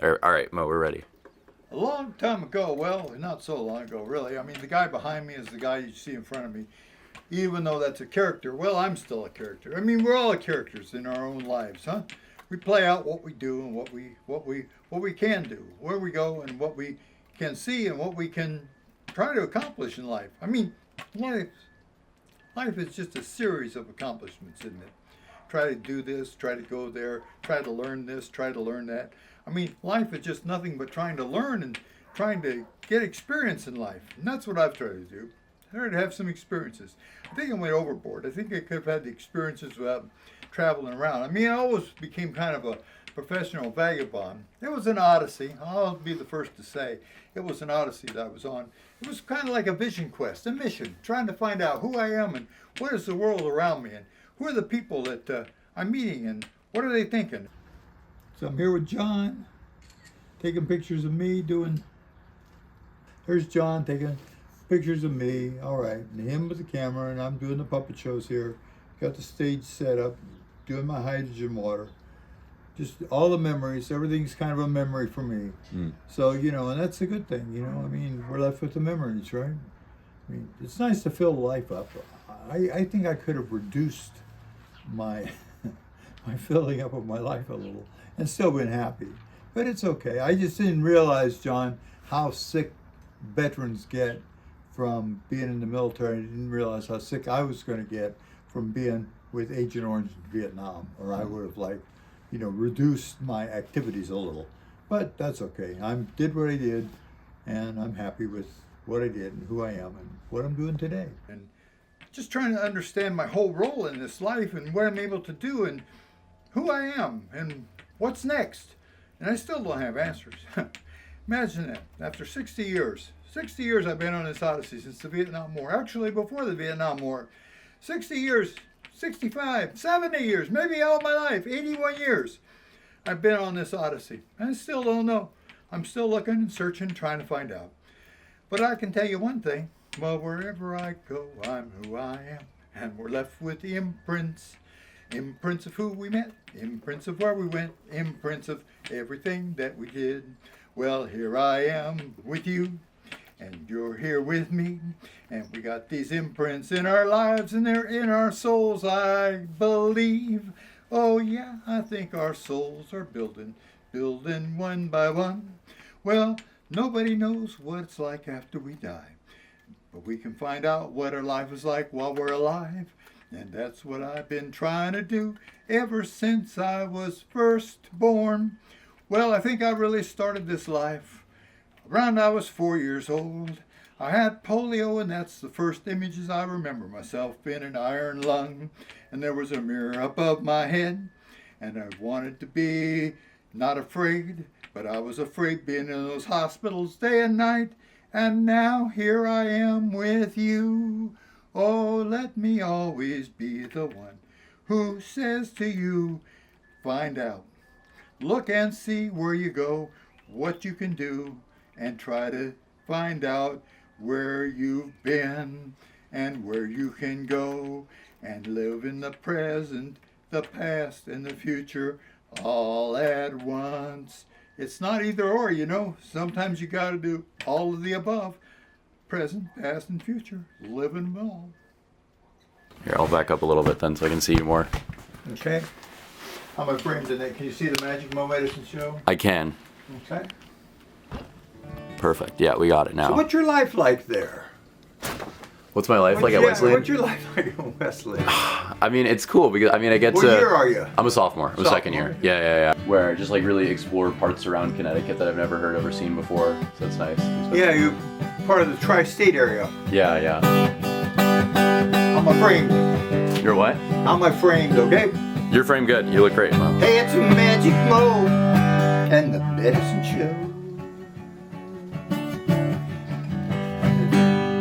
All right, Mo, we're ready. A long time ago, well, not so long ago, really. I mean, the guy behind me is the guy you see in front of me. Even though that's a character, well, I'm still a character. I mean, we're all characters in our own lives, huh? We play out what we do and what we can do, where we go and what we can see and what we can try to accomplish in life. I mean, life is just a series of accomplishments, isn't it? Try to do this, try to go there, try to learn this, try to learn that. I mean, life is just nothing but trying to learn and trying to get experience in life. And that's what I've tried to do. I tried to have some experiences. I think I went overboard. I think I could have had the experiences without traveling around. I mean, I always became kind of a professional vagabond. It was an odyssey. I'll be the first to say it was an odyssey that I was on. It was kind of like a vision quest, a mission, trying to find out who I am and what is the world around me and who are the people that I'm meeting and what are they thinking. So I'm here with John, taking pictures of me there's John taking pictures of me, all right, and him with the camera, and I'm doing the puppet shows here. Got the stage set up, doing my hydrogen water. Just all the memories, everything's kind of a memory for me. So, and that's a good thing, I mean, we're left with the memories, right? I mean, it's nice to fill life up. I think I could have reduced my filling up of my life a little and still been happy. But it's okay. I just didn't realize, John, how sick veterans get from being in the military. I didn't realize how sick I was going to get from being with Agent Orange in Vietnam, or I would have reduced my activities a little. But that's okay. I did what I did, and I'm happy with what I did and who I am and what I'm doing today. And just trying to understand my whole role in this life and what I'm able to do and who I am and what's next. And I still don't have answers. Imagine that. After 60 years I've been on this odyssey since the Vietnam War. Actually, before the Vietnam War. 60 years, 65, 70 years, maybe all my life, 81 years. I've been on this odyssey. And I still don't know. I'm still looking and searching, trying to find out. But I can tell you one thing. Well, wherever I go, I'm who I am. And we're left with the imprints. Imprints of who we met. Imprints of where we went. Imprints of everything that we did. Well, here I am with you. And you're here with me. And we got these imprints in our lives and they're in our souls, I believe. Oh yeah, I think our souls are building one by one. Well, nobody knows what it's like after we die. But we can find out what our life is like while we're alive. And that's what I've been trying to do ever since I was first born. Well, I think I really started this life around I was 4 years old. I had polio, and that's the first images I remember myself in an iron lung. And there was a mirror above my head. And I wanted to be not afraid, but I was afraid being in those hospitals day and night. And now here I am with you. Oh, let me always be the one who says to you, find out. Look and see where you go, what you can do, and try to find out where you've been and where you can go and live in the present, the past, and the future all at once. It's not either or, Sometimes you got to do all of the above. Present, past, and future. Live in them all. Here, I'll back up a little bit then so I can see you more. Okay. How am I framed in it? Can you see the Magic Mo Medicine Show? I can. Okay. Perfect. Yeah, we got it now. So what's your life like there? What's my life like at Wesleyan? What's your life like at Wesleyan? I mean, it's cool because I get What year are you? I'm a sophomore. I'm a second year. Yeah. Where I just really explore parts around Connecticut that I've never heard or seen before. So it's nice. Yeah, you're part of the tri-state area. Yeah. How am I framed? You're what? How am I framed, okay? You're framed good. You look great, Mom. Hey, it's a Magic Mo and the Medicine Show.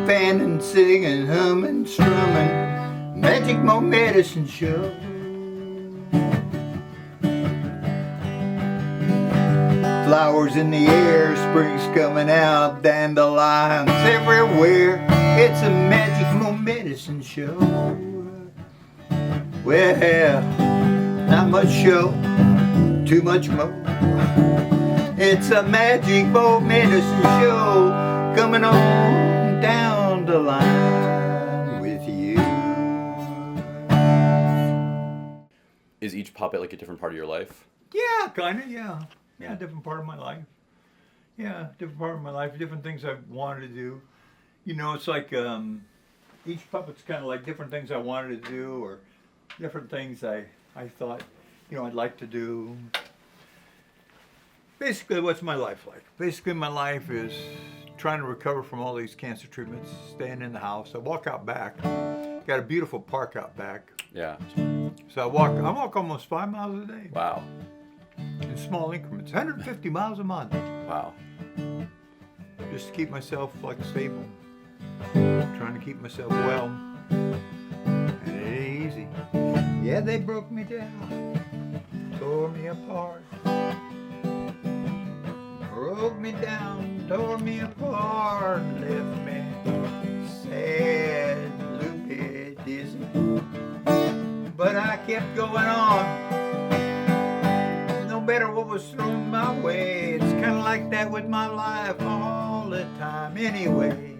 Fanning, singing, humming, strumming, Magic Mo Medicine Show. Flowers in the air, spring's coming out, dandelions everywhere. It's a Magic Mo Medicine Show. Well, not much show, too much mo. It's a magic boat medicine show coming on down the line with you. Is each puppet like a different part of your life? Yeah, kind of, yeah. Yeah, different part of my life. Yeah, different part of my life, different things I've wanted to do. You know, it's like each puppet's kind of like different things I wanted to do or different things I thought, you know, I'd like to do. Basically, what's my life like? Basically, my life is trying to recover from all these cancer treatments, staying in the house. I walk out back. Got a beautiful park out back. Yeah. So I walk almost 5 miles a day. Wow. In small increments, 150 miles a month. Wow. Just to keep myself like stable. Trying to keep myself well. And it ain't easy. Yeah, they broke me down. Tore me apart. Broke me down, tore me apart, left me sad, loopy, dizzy. But I kept going on. No matter what was thrown my way, it's kind of like that with my life all the time. Anyway,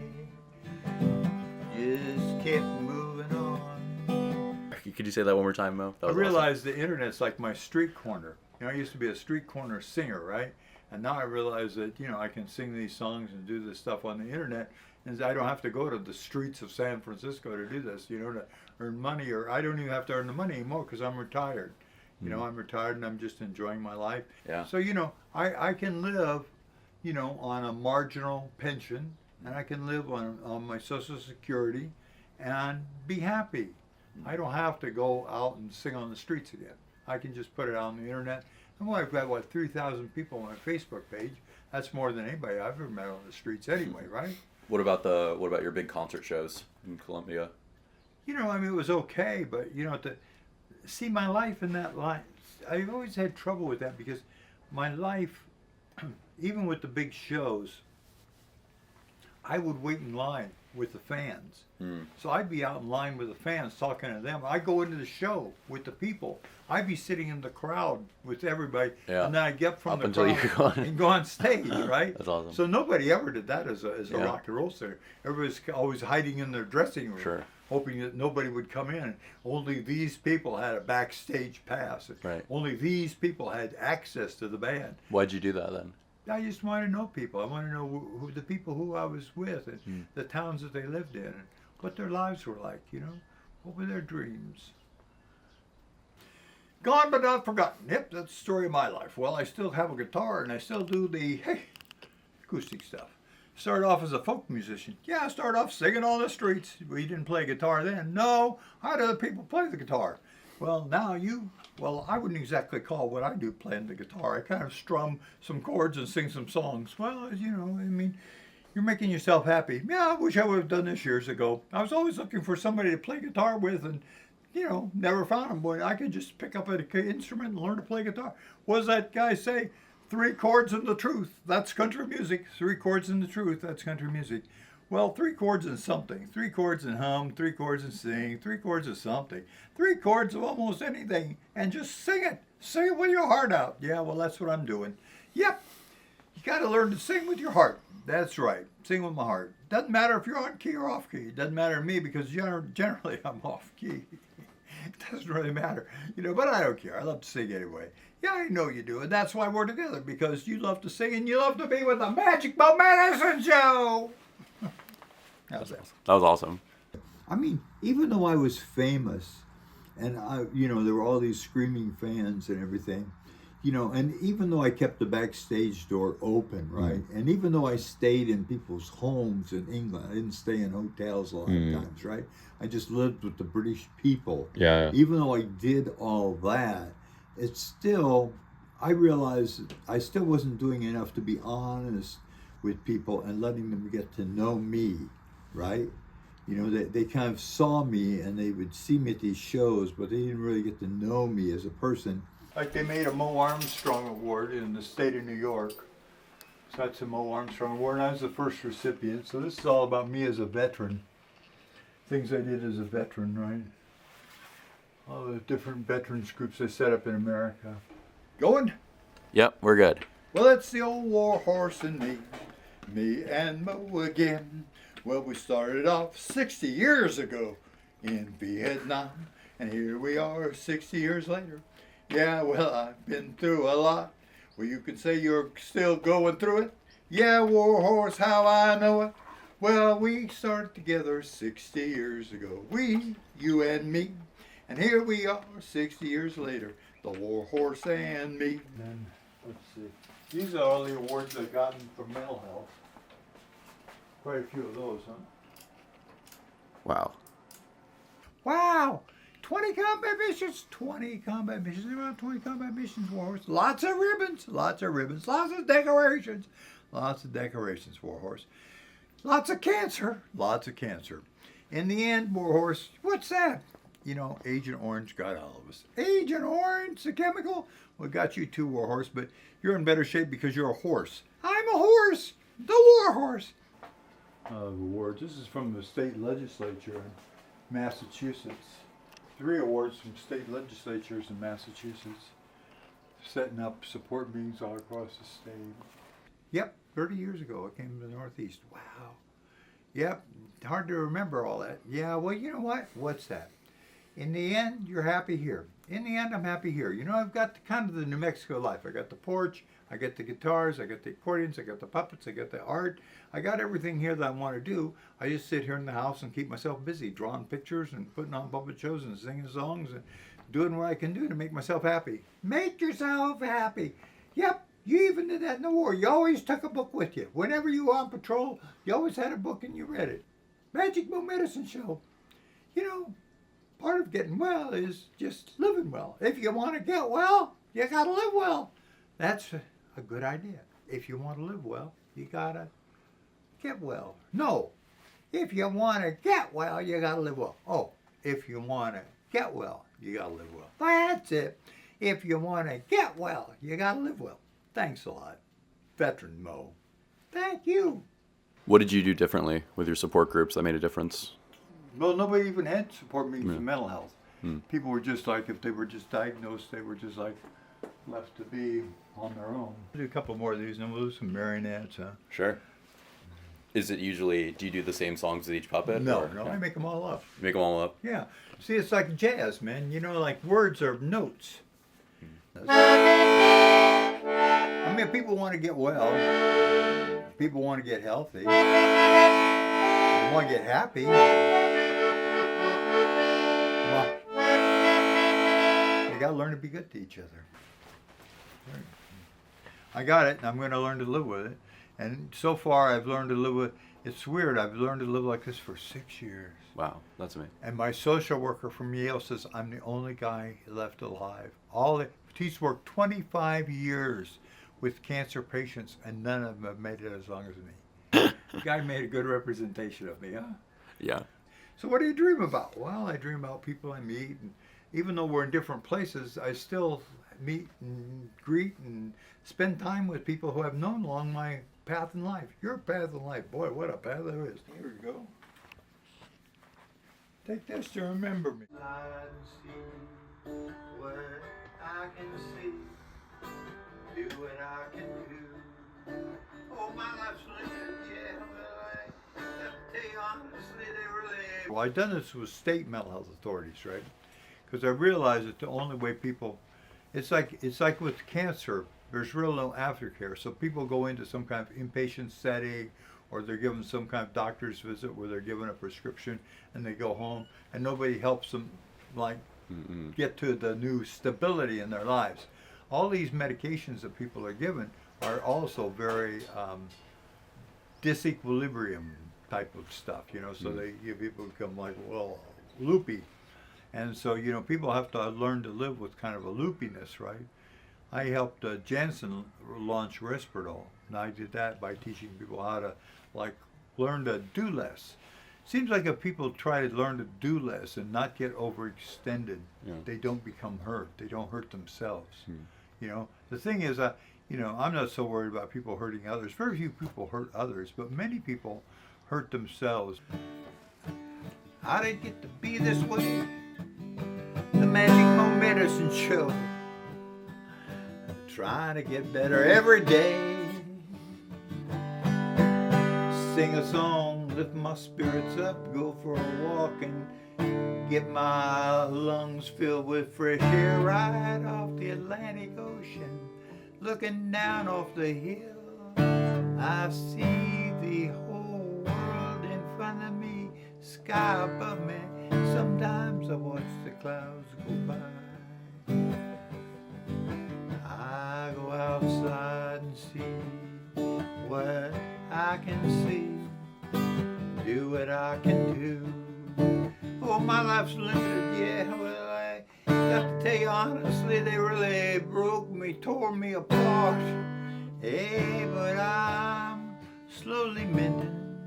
just kept moving on. Could you say that one more time, Mo? That I was realized the internet's like my street corner. You know, I used to be a street corner singer, right? And now I realize that, you know, I can sing these songs and do this stuff on the internet, and I don't have to go to the streets of San Francisco to do this, you know, to earn money, or I don't even have to earn the money anymore because I'm retired. You know, I'm retired and I'm just enjoying my life. Yeah. So, you know, I can live, you know, on a marginal pension, and I can live on my Social Security and be happy. I don't have to go out and sing on the streets again. I can just put it out on the internet. And well, I've got, 3,000 people on my Facebook page. That's more than anybody I've ever met on the streets anyway, right? What about your big concert shows in Columbia? You know, I mean, it was okay, but, you know, to see my life in that life, I've always had trouble with that because my life, even with the big shows, I would wait in line with the fans. So I'd be out in line with the fans talking to them. I'd go into the show with the people. I'd be sitting in the crowd with everybody, and then I'd get from the crowd and go on stage, right? That's awesome. So nobody ever did that as a rock and roll singer. Everybody's always hiding in their dressing room, hoping that nobody would come in. Only these people had a backstage pass. Right. Only these people had access to the band. Why'd you do that then? I just want to know people. I want to know who the people who I was with and the towns that they lived in and what their lives were like, you know. What were their dreams? Gone but not forgotten. Yep, that's the story of my life. Well, I still have a guitar and I still do the acoustic stuff. Started off as a folk musician. Yeah, I started off singing on the streets. We didn't play guitar then. No, I had other people play the guitar. Well, now I wouldn't exactly call what I do playing the guitar. I kind of strum some chords and sing some songs. Well, you know, I mean, you're making yourself happy. Yeah, I wish I would have done this years ago. I was always looking for somebody to play guitar with and, you know, never found them. But I could just pick up an instrument and learn to play guitar. What does that guy say? 3 chords and the truth. That's country music. 3 chords and the truth. That's country music. Well, 3 chords and something. 3 chords and hum, 3 chords and sing, 3 chords of something. 3 chords of almost anything. And just sing it. Sing it with your heart out. Yeah, well, that's what I'm doing. Yep. You got to learn to sing with your heart. That's right. Sing with my heart. Doesn't matter if you're on key or off key. It doesn't matter to me because generally I'm off key. It doesn't really matter. You know, but I don't care. I love to sing anyway. Yeah, I know you do. And that's why we're together. Because you love to sing and you love to be with the Magic Boat Medicine Show. That was awesome. I mean, even though I was famous and there were all these screaming fans and everything, you know, and even though I kept the backstage door open, right? And even though I stayed in people's homes in England, I didn't stay in hotels a lot of times, right? I just lived with the British people. Yeah. Even though I did all that, it's still, I realized I still wasn't doing enough to be honest with people and letting them get to know me, right? You know, they kind of saw me and they would see me at these shows, but they didn't really get to know me as a person. Like they made a Mo Armstrong Award in the state of New York. So that's a Mo Armstrong Award, and I was the first recipient. So this is all about me as a veteran. Things I did as a veteran, right? All the different veterans groups I set up in America. Going? Yep, we're good. Well, it's the old war horse and me and Mo again. Well, we started off 60 years ago in Vietnam, and here we are 60 years later. Yeah, well, I've been through a lot. Well, you can say you're still going through it. Yeah, war horse, how I know it. Well, we started together 60 years ago. We, you and me. And here we are 60 years later. The war horse and me. Then, let's see. These are all the awards I've gotten for mental health. Quite a few of those, huh? Wow. Wow! 20 combat missions, 20 combat missions, around 20 combat missions, Warhorse. Lots of ribbons, lots of ribbons, lots of decorations, Warhorse. Lots of cancer, lots of cancer. In the end, Warhorse, what's that? You know, Agent Orange got all of us. Agent Orange, the chemical? Well, got you too, Warhorse, but you're in better shape because you're a horse. I'm a horse, the Warhorse. Awards. This is from the state legislature in Massachusetts. 3 awards from state legislatures in Massachusetts, setting up support meetings all across the state. Yep, 30 years ago I came to the Northeast. Wow. Yep, hard to remember all that. Yeah, well, you know what? What's that? In the end, you're happy here. In the end, I'm happy here. You know, I've got kind of the New Mexico life. I got the porch, I got the guitars, I got the accordions, I got the puppets, I got the art. I got everything here that I want to do. I just sit here in the house and keep myself busy, drawing pictures and putting on puppet shows and singing songs and doing what I can do to make myself happy. Make yourself happy. Yep, you even did that in the war. You always took a book with you. Whenever you were on patrol, you always had a book and you read it. Magic Book Medicine Show. You know, part of getting well is just living well. If you want to get well, you got to live well. That's a good idea. If you want to live well, you got to get well. No. If you want to get well, you got to live well. Oh, if you want to get well, you got to live well. That's it. If you want to get well, you got to live well. Thanks a lot, Veteran Mo. Thank you. What did you do differently with your support groups that made a difference? Well, nobody even had support meetings in mental health. People were just like, if they were just diagnosed, they were just like left to be on their own. I'll do a couple more of these and we'll do some marionettes, huh? Sure. Is it usually, do you do the same songs with each puppet? No, or? no, I make them all up. You make them all up? Yeah. See, it's like jazz, man. You know, like words are notes. I mean, people want to get well. People want to get healthy. They want to get happy. Well, you got to learn to be good to each other. I got it, and I'm going to learn to live with it. And so far, I've learned to live with. It's weird. I've learned to live like this for 6 years. Wow, that's amazing. And my social worker from Yale says I'm the only guy left alive. He's worked 25 years with cancer patients, and none of them have made it as long as me. The guy made a good representation of me, huh? Yeah. So what do you dream about? Well, I dream about people I meet, and even though we're in different places, I still meet and greet and spend time with people who I've known along my path in life. Your path in life. Boy, what a path there is. Here we go. Take this to remember me. I see what I can see. Do what I can do. Oh, my life's living, yeah, well, I tell you honestly, they really ain't. Well, I've done this with state mental health authorities, right? Because I realized that the only way people, it's like with cancer, there's real no aftercare. So people go into some kind of inpatient setting, or they're given some kind of doctor's visit where they're given a prescription and they go home, and nobody helps them like get to the new stability in their lives. All these medications that people are given are also very disequilibrium type of stuff, you know, so they give people become like, well, loopy. And so, you know, people have to learn to live with kind of a loopiness, right? I helped Janssen launch Risperdal, and I did that by teaching people how to, like, learn to do less. Seems like if people try to learn to do less and not get overextended, they don't become hurt. They don't hurt themselves. You know, the thing is, you know, I'm not so worried about people hurting others. Very few people hurt others, but many people hurt themselves. How did it get to be this way? The Magic Home Medicine Show. trying to get better every day. Sing a song, lift my spirits up, go for a walk and get my lungs filled with fresh air right off the Atlantic Ocean. Looking down off the hill, I see the whole world in front of me, sky above me. Sometimes I watch the clouds go by. I go outside and see what I can see, do what I can do. Oh, my life's limited, yeah, well, I got to tell you honestly, they really broke me, tore me apart. Hey, but I'm slowly mending.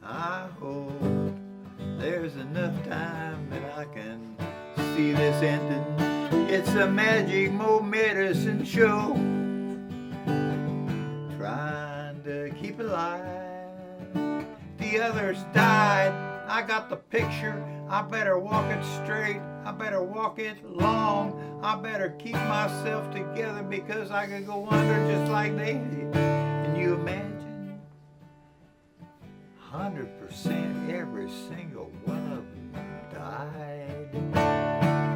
I hope there's enough time that I can see this ending. It's a magic Mo medicine show, trying to keep alive. The others died, I got the picture. I better walk it straight, I better walk it long. I better keep myself together because I could go under just like they did. Can you imagine? 100% every single one of them died.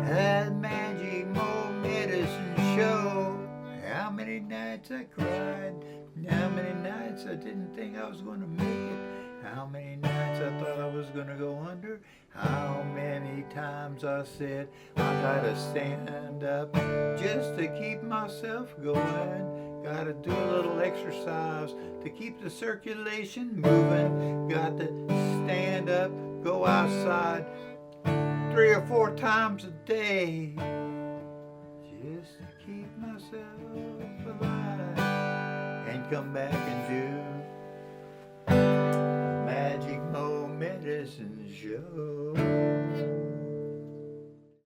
That magic Mo medicine show. How many nights I cried, how many nights I didn't think I was going to make it, how many nights I thought I was going to go under, how many times I said I gotta stand up just to keep myself going. Gotta do a little exercise to keep the circulation moving. Got to stand up, go outside 3 or 4 times a day just to keep myself alive and come back and do Magic Mo medicine show.